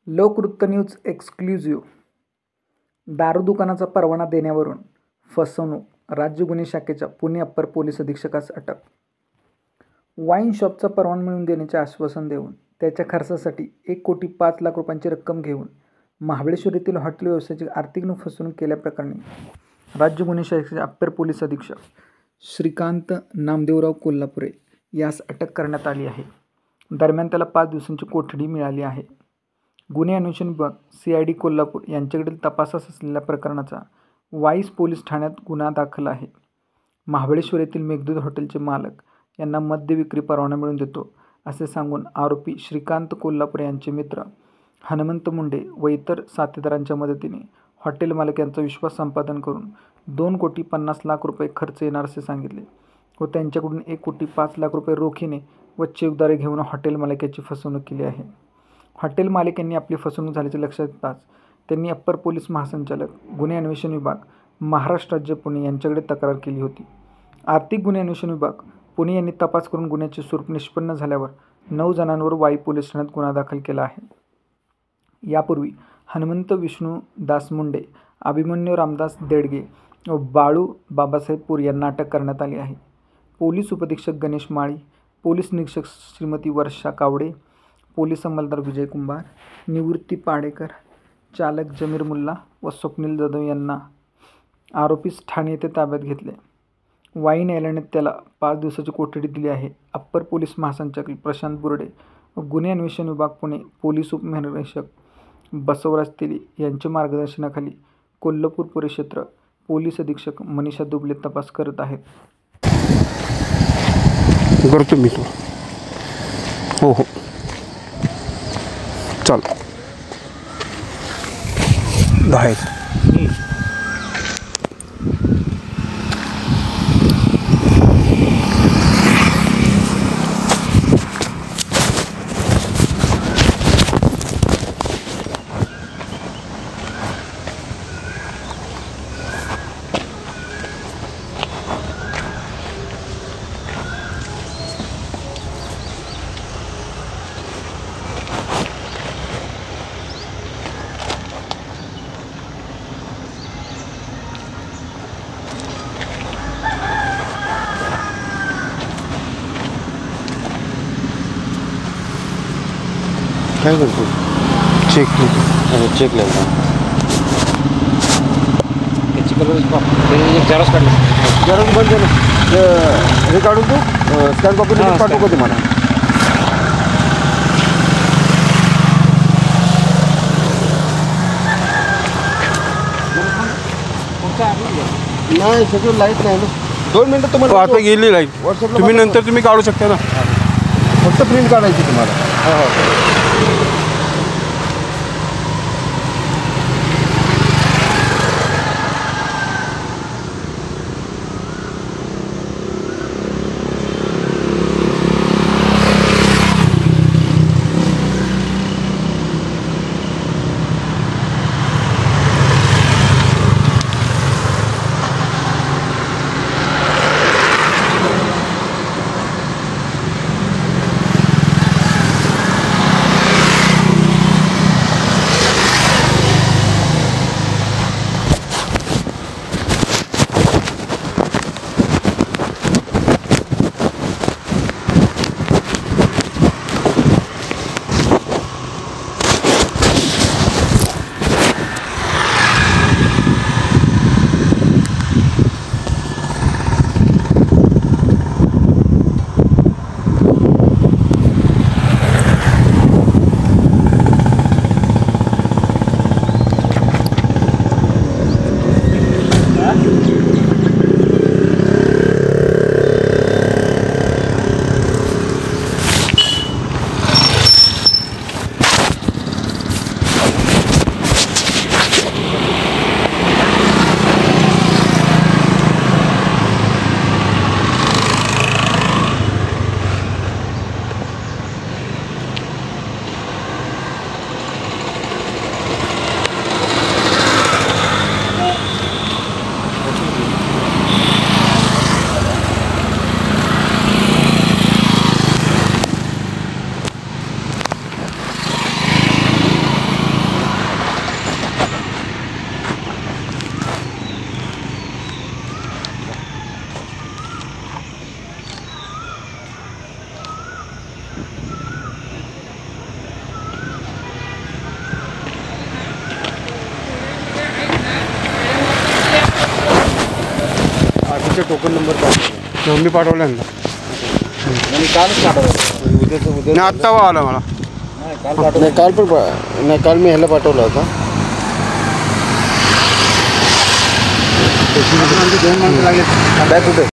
लोकवृत्त news exclusive. दारू दुकानाचा परवाना देण्यावरून फसवणूक, राज्य गुन्हे शाखेच्या पुणे अप्पर पोलीस अधीक्षकास अटक. वाईन शॉपचा परवाना मिळवून देण्याचे आश्वासन देऊन त्याच्या खर्चासाठी 1,05,00,000 रुपयांची रक्कम घेऊन महाबळेश्वर येथील हॉटेल व्यवसायाची आर्थिक फसवणूक केल्याप्रकरणी राज्य गुन्हे शाखेचे अप्पर पोलीस अधीक्षक श्रीकांत नामदेवराव कोल्हापुरे यास अटक करण्यात आली आहे. दरम्यान त्याला 5 दिवसांची कोठडी मिळाली आहे. गुन्हे अन्वेषण विभाग CID कोल्हापूर यांच्याकडील तपासास असलेल्या प्रकरणाचा वाईस पोलीस ठाण्यात गुन्हा दाखल आहे. महाबळेश्वर येथील मेघदूत हॉटेलचे मालक यांना मद्य विक्री परवाना मिळवून देतो असे सांगून आरोपी श्रीकांत कोल्हापुरे यांचे मित्र हनुमंत मुंडे व इतर साथीदारांच्या मदतीने हॉटेल मालक यांचा विश्वास संपादन करून 2,50,00,000 रुपये खर्च येणार असे सांगितले व त्यांच्याकडून 1,05,00,000 रुपये रोखीने व चेकद्वारे घेऊन हॉटेल मालक याची फसवणूक केली आहे. हॉटेल मालक यांनी आपली फसवणूक झाल्याचे लक्षात येताच त्यांनी अप्पर पोलीस महासंचालक गुन्हे अन्वेषण विभाग महाराष्ट्र राज्य पुणे यांच्याकडे तक्रार केली होती. आर्थिक गुन्हे अन्वेषण विभाग पुणे यांनी तपास करून गुन्ह्याचे स्वरूप निष्पन्न झाल्यावर 9 जणांवर वाई पोलीस ठाण्यात गुन्हा दाखल केला आहे. यापूर्वी हनुमंत विष्णुदास मुंडे, अभिमन्यू रामदास देडगे व बाळू बाबासाहेब पूर यांना अटक करण्यात आली आहे. पोलीस उपअधीक्षक गणेश माळी, पोलीस निरीक्षक श्रीमती वर्षा कावडे, पोलीस अंमलदार विजय कुंभार, निवृत्ती पाडेकर, चालक जमीर मुल्ला व स्वप्नील जाधव यांना आरोपीस ठाणे येथे ताब्यात घेतले. वाई न्यायालयाने त्याला 5 दिवसाची कोठडी दिली आहे. अप्पर पोलीस महासंचालक प्रशांत बुर्डे व गुन्हे अन्वेषण विभाग पुणे पोलीस उपनिरीक्षक बसवराज तेली यांच्या मार्गदर्शनाखाली कोल्हापूर परिक्षेत्र पोलीस अधीक्षक मनीषा दुबले तपास करत आहेत. करतो मी तो. हो चल 10. काय करतो? चेक चेक लिहिला त्याची कलर एक झेरॉक्स काढलं. झेरॉक्स बंद झालं. हे काढून तू स्कॅन कॉपी पाठवू का तुम्हाला? नाही सगळं लाईट नाही ना. 2 मिनटं तुम्हाला आता गेली लाईट. तुम्ही नंतर तुम्ही काढू शकता ना. फक्त प्रिंट काढायची तुम्हाला. हो तुमचे टोकन नंबर पाठवला मी पाठवलं ना आणि कालच पाठवलं उद्याचं उद्या नाही आत्ता आला मला काल पाठवलं नाही काल पण नाही काल मी ह्याला पाठवला होता दोन माणसं लागले बॅग कुठे